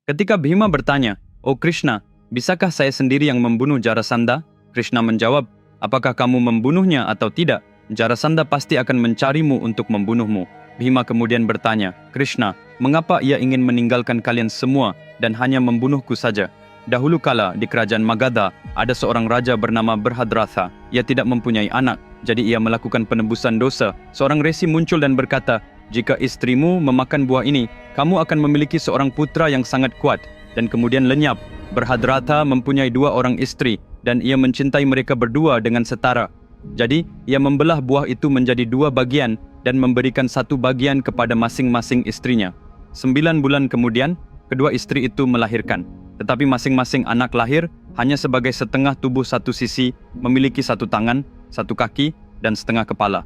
Ketika Bhima bertanya, "Oh Krishna, bisakah saya sendiri yang membunuh Jarasandha?" Krishna menjawab, "Apakah kamu membunuhnya atau tidak? Jarasandha pasti akan mencarimu untuk membunuhmu." Bhima kemudian bertanya, "Krishna, mengapa ia ingin meninggalkan kalian semua dan hanya membunuhku saja? Dahulu kala di kerajaan Magadha, ada seorang raja bernama Brhadratha. Ia tidak mempunyai anak, jadi ia melakukan penebusan dosa. Seorang resi muncul dan berkata, 'Jika istrimu memakan buah ini, kamu akan memiliki seorang putra yang sangat kuat.' Dan kemudian lenyap. Brhadratha mempunyai 2 orang istri dan ia mencintai mereka berdua dengan setara. Jadi, ia membelah buah itu menjadi 2 bagian dan memberikan 1 bagian kepada masing-masing istrinya. 9 bulan kemudian, kedua istri itu melahirkan. Tetapi masing-masing anak lahir hanya sebagai setengah tubuh satu sisi, memiliki 1 tangan, 1 kaki, dan setengah kepala.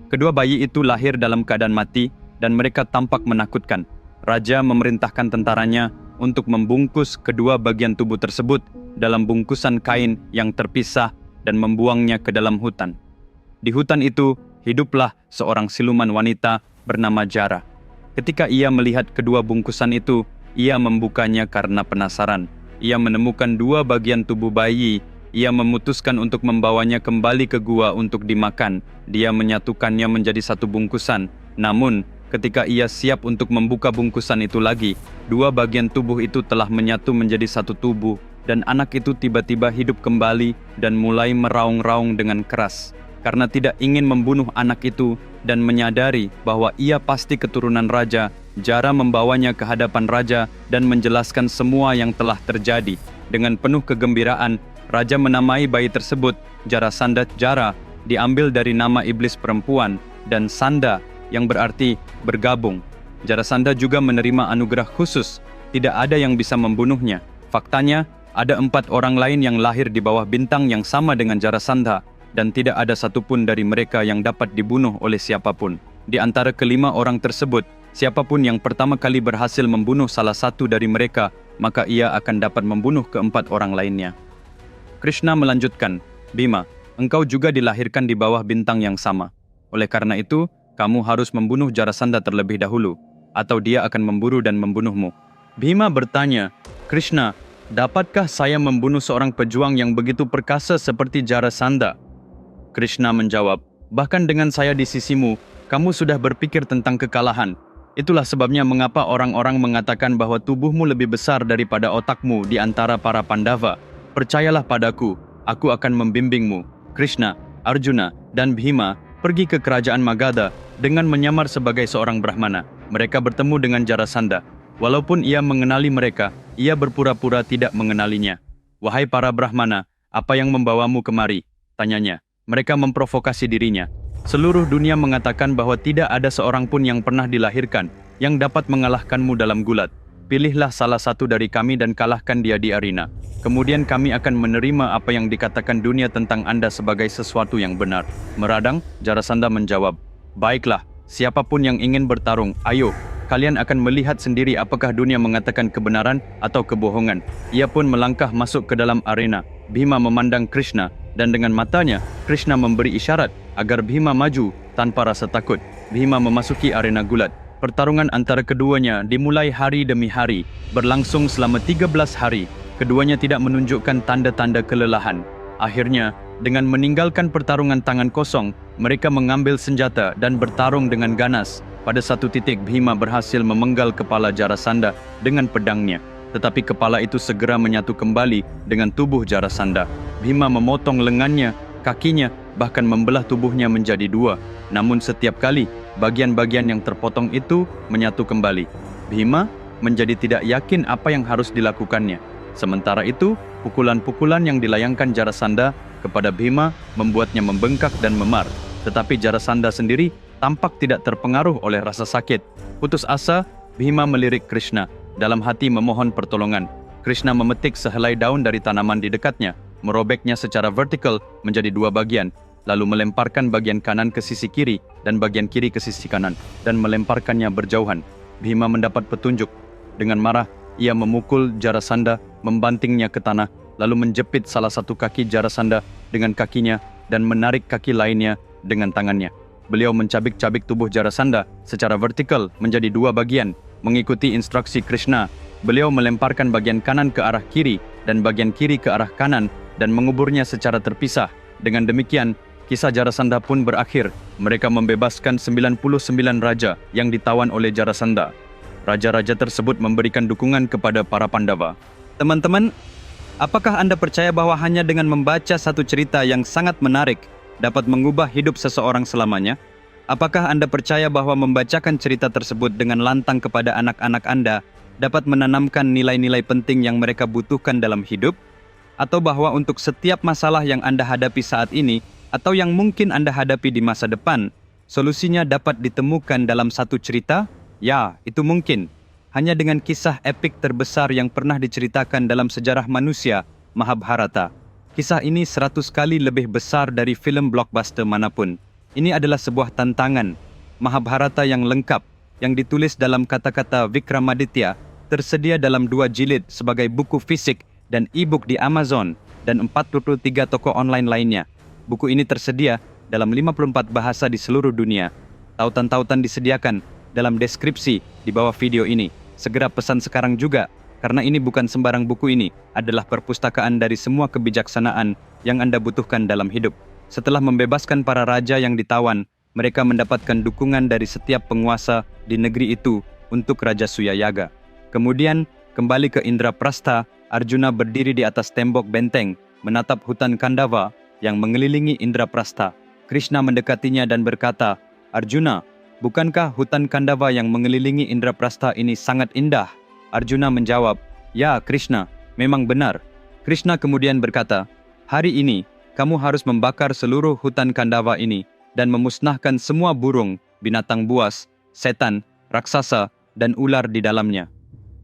Kedua bayi itu lahir dalam keadaan mati dan mereka tampak menakutkan. Raja memerintahkan tentaranya untuk membungkus kedua bagian tubuh tersebut dalam bungkusan kain yang terpisah dan membuangnya ke dalam hutan. Di hutan itu, hiduplah seorang siluman wanita bernama Jara. Ketika ia melihat kedua bungkusan itu, ia membukanya karena penasaran. Ia menemukan 2 bagian tubuh bayi. Ia memutuskan untuk membawanya kembali ke gua untuk dimakan. Dia menyatukannya menjadi 1 bungkusan. Namun, ketika ia siap untuk membuka bungkusan itu lagi, 2 bagian tubuh itu telah menyatu menjadi 1 tubuh, dan anak itu tiba-tiba hidup kembali dan mulai meraung-raung dengan keras. Karena tidak ingin membunuh anak itu dan menyadari bahwa ia pasti keturunan raja, Jara membawanya ke hadapan raja dan menjelaskan semua yang telah terjadi. Dengan penuh kegembiraan, raja menamai bayi tersebut Jarasandha. Jara diambil dari nama iblis perempuan, dan Sanda yang berarti bergabung. Jarasandha juga menerima anugerah khusus, tidak ada yang bisa membunuhnya. Faktanya, ada 4 orang lain yang lahir di bawah bintang yang sama dengan Jarasandha, dan tidak ada satupun dari mereka yang dapat dibunuh oleh siapapun. Di antara ke-5 orang tersebut, siapapun yang pertama kali berhasil membunuh salah satu dari mereka, maka ia akan dapat membunuh ke-4 orang lainnya. Krishna melanjutkan, "Bhima, engkau juga dilahirkan di bawah bintang yang sama. Oleh karena itu, kamu harus membunuh Jarasandha terlebih dahulu, atau dia akan memburu dan membunuhmu." Bhima bertanya, "Krishna, dapatkah saya membunuh seorang pejuang yang begitu perkasa seperti Jarasandha?" Krishna menjawab, "Bahkan dengan saya di sisimu, kamu sudah berpikir tentang kekalahan. Itulah sebabnya mengapa orang-orang mengatakan bahwa tubuhmu lebih besar daripada otakmu di antara para Pandava. Percayalah padaku, aku akan membimbingmu." Krishna, Arjuna, dan Bhima pergi ke kerajaan Magadha dengan menyamar sebagai seorang Brahmana. Mereka bertemu dengan Jarasandha. Walaupun ia mengenali mereka, ia berpura-pura tidak mengenalinya. "Wahai para Brahmana, apa yang membawamu kemari?" tanyanya. Mereka memprovokasi dirinya. "Seluruh dunia mengatakan bahwa tidak ada seorang pun yang pernah dilahirkan yang dapat mengalahkanmu dalam gulat. Pilihlah salah satu dari kami dan kalahkan dia di arena. Kemudian kami akan menerima apa yang dikatakan dunia tentang Anda sebagai sesuatu yang benar." Meradang, Jarasandha menjawab, "Baiklah, siapapun yang ingin bertarung, ayo. Kalian akan melihat sendiri apakah dunia mengatakan kebenaran atau kebohongan." Ia pun melangkah masuk ke dalam arena. Bhima memandang Krishna, dan dengan matanya, Krishna memberi isyarat agar Bhima maju tanpa rasa takut. Bhima memasuki arena gulat. Pertarungan antara keduanya dimulai hari demi hari, berlangsung selama 13 hari. Keduanya tidak menunjukkan tanda-tanda kelelahan. Akhirnya, dengan meninggalkan pertarungan tangan kosong, mereka mengambil senjata dan bertarung dengan ganas. Pada satu titik, Bhima berhasil memenggal kepala Jarasandha dengan pedangnya. Tetapi kepala itu segera menyatu kembali dengan tubuh Jarasandha. Bhima memotong lengannya, kakinya, bahkan membelah tubuhnya menjadi 2. Namun setiap kali, bagian-bagian yang terpotong itu menyatu kembali. Bhima menjadi tidak yakin apa yang harus dilakukannya. Sementara itu, pukulan-pukulan yang dilayangkan Jarasandha kepada Bhima membuatnya membengkak dan memar. Tetapi Jarasandha sendiri tampak tidak terpengaruh oleh rasa sakit. Putus asa, Bhima melirik Krishna, dalam hati memohon pertolongan. Krishna memetik sehelai daun dari tanaman di dekatnya, merobeknya secara vertikal menjadi 2 bagian, lalu melemparkan bagian kanan ke sisi kiri dan bagian kiri ke sisi kanan, dan melemparkannya berjauhan. Bhima mendapat petunjuk. Dengan marah, ia memukul Jarasandha, membantingnya ke tanah, lalu menjepit salah satu kaki Jarasandha dengan kakinya dan menarik kaki lainnya dengan tangannya. Beliau mencabik-cabik tubuh Jarasandha secara vertikal menjadi 2 bagian, mengikuti instruksi Krishna. Beliau melemparkan bagian kanan ke arah kiri dan bagian kiri ke arah kanan dan menguburnya secara terpisah. Dengan demikian, kisah Jarasandha pun berakhir. Mereka membebaskan 99 raja yang ditawan oleh Jarasandha. Raja-raja tersebut memberikan dukungan kepada para Pandava. Teman-teman, apakah Anda percaya bahwa hanya dengan membaca satu cerita yang sangat menarik dapat mengubah hidup seseorang selamanya? Apakah Anda percaya bahwa membacakan cerita tersebut dengan lantang kepada anak-anak Anda dapat menanamkan nilai-nilai penting yang mereka butuhkan dalam hidup? Atau bahwa untuk setiap masalah yang Anda hadapi saat ini, atau yang mungkin Anda hadapi di masa depan, solusinya dapat ditemukan dalam satu cerita? Ya, itu mungkin. Hanya dengan kisah epik terbesar yang pernah diceritakan dalam sejarah manusia, Mahabharata. Kisah ini 100 kali lebih besar dari film blockbuster manapun. Ini adalah sebuah tantangan. Mahabharata yang lengkap, yang ditulis dalam kata-kata Vikramaditya, tersedia dalam 2 jilid sebagai buku fisik dan e-book di Amazon dan 43 toko online lainnya. Buku ini tersedia dalam 54 bahasa di seluruh dunia. Tautan-tautan disediakan dalam deskripsi di bawah video ini. Segera pesan sekarang juga, karena ini bukan sembarang buku. Ini adalah perpustakaan dari semua kebijaksanaan yang Anda butuhkan dalam hidup. Setelah membebaskan para raja yang ditawan, mereka mendapatkan dukungan dari setiap penguasa di negeri itu untuk Raja Suyayaga. Kemudian, kembali ke Indraprastha, Arjuna berdiri di atas tembok benteng, menatap hutan Kandava yang mengelilingi Indraprastha. Krishna mendekatinya dan berkata, "Arjuna, bukankah hutan Kandava yang mengelilingi Indraprastha ini sangat indah?" Arjuna menjawab, "Ya, Krishna, memang benar." Krishna kemudian berkata, "Hari ini, kamu harus membakar seluruh hutan Kandava ini dan memusnahkan semua burung, binatang buas, setan, raksasa, dan ular di dalamnya.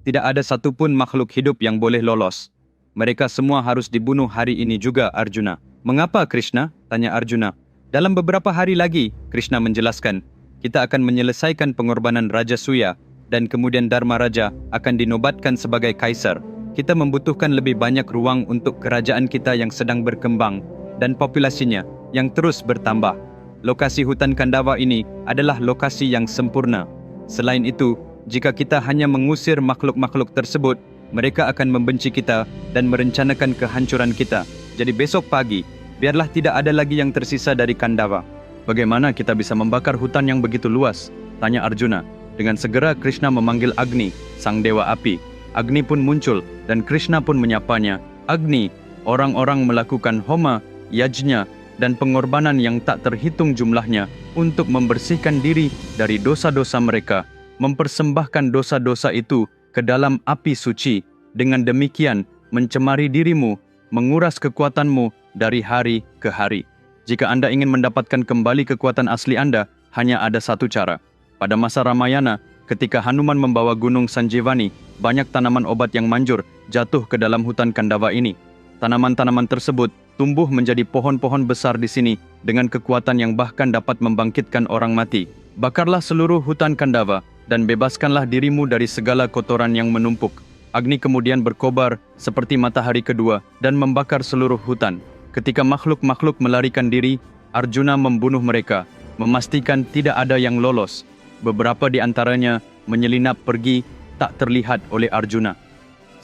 Tidak ada satupun makhluk hidup yang boleh lolos. Mereka semua harus dibunuh hari ini juga, Arjuna." "Mengapa, Krishna?" tanya Arjuna. "Dalam beberapa hari lagi," Krishna menjelaskan, "kita akan menyelesaikan pengorbanan Raja Suya dan kemudian Dharma Raja akan dinobatkan sebagai kaisar. Kita membutuhkan lebih banyak ruang untuk kerajaan kita yang sedang berkembang dan populasinya yang terus bertambah. Lokasi hutan Kandava ini adalah lokasi yang sempurna. Selain itu, jika kita hanya mengusir makhluk-makhluk tersebut, mereka akan membenci kita dan merencanakan kehancuran kita. Jadi besok pagi, biarlah tidak ada lagi yang tersisa dari Kandava." "Bagaimana kita bisa membakar hutan yang begitu luas?" tanya Arjuna. Dengan segera Krishna memanggil Agni, sang dewa api. Agni pun muncul dan Krishna pun menyapanya, "Agni, orang-orang melakukan homa, yajna, dan pengorbanan yang tak terhitung jumlahnya untuk membersihkan diri dari dosa-dosa mereka, mempersembahkan dosa-dosa itu ke dalam api suci. Dengan demikian, mencemari dirimu, menguras kekuatanmu dari hari ke hari. Jika Anda ingin mendapatkan kembali kekuatan asli Anda, hanya ada satu cara. Pada masa Ramayana, ketika Hanuman membawa gunung Sanjivani, banyak tanaman obat yang manjur jatuh ke dalam hutan Kandava ini. Tanaman-tanaman tersebut tumbuh menjadi pohon-pohon besar di sini dengan kekuatan yang bahkan dapat membangkitkan orang mati. Bakarlah seluruh hutan Kandava dan bebaskanlah dirimu dari segala kotoran yang menumpuk." Agni kemudian berkobar seperti matahari kedua dan membakar seluruh hutan. Ketika makhluk-makhluk melarikan diri, Arjuna membunuh mereka, memastikan tidak ada yang lolos. Beberapa di antaranya menyelinap pergi tak terlihat oleh Arjuna.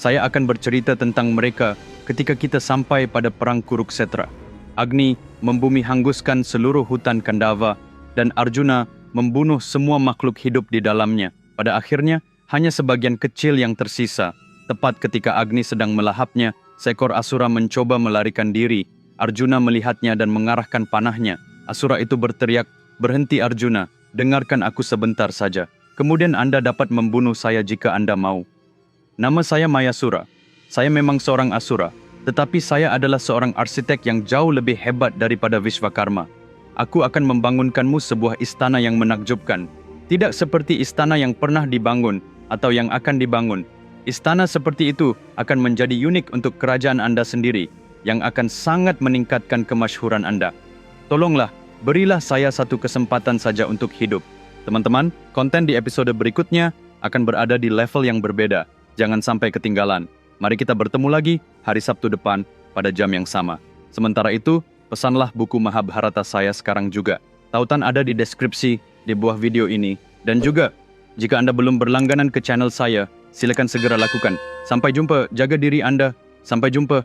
Saya akan bercerita tentang mereka ketika kita sampai pada perang Kurukshetra. Agni membumi hanguskan seluruh hutan Kandava dan Arjuna membunuh semua makhluk hidup di dalamnya. Pada akhirnya, hanya sebagian kecil yang tersisa. Tepat ketika Agni sedang melahapnya, seekor Asura mencoba melarikan diri. Arjuna melihatnya dan mengarahkan panahnya. Asura itu berteriak, "Berhenti Arjuna, dengarkan aku sebentar saja. Kemudian Anda dapat membunuh saya jika Anda mau. Nama saya Mayasura. Saya memang seorang Asura, tetapi saya adalah seorang arsitek yang jauh lebih hebat daripada Vishwakarma. Aku akan membangunkanmu sebuah istana yang menakjubkan. Tidak seperti istana yang pernah dibangun atau yang akan dibangun. Istana seperti itu akan menjadi unik untuk kerajaan Anda sendiri, yang akan sangat meningkatkan kemasyhuran Anda. Tolonglah, berilah saya satu kesempatan saja untuk hidup." Teman-teman, konten di episode berikutnya akan berada di level yang berbeda. Jangan sampai ketinggalan. Mari kita bertemu lagi hari Sabtu depan pada jam yang sama. Sementara itu, pesanlah buku Mahabharata saya sekarang juga. Tautan ada di deskripsi di bawah video ini. Dan juga, jika Anda belum berlangganan ke channel saya, silakan segera lakukan. Sampai jumpa, jaga diri anda. Sampai jumpa.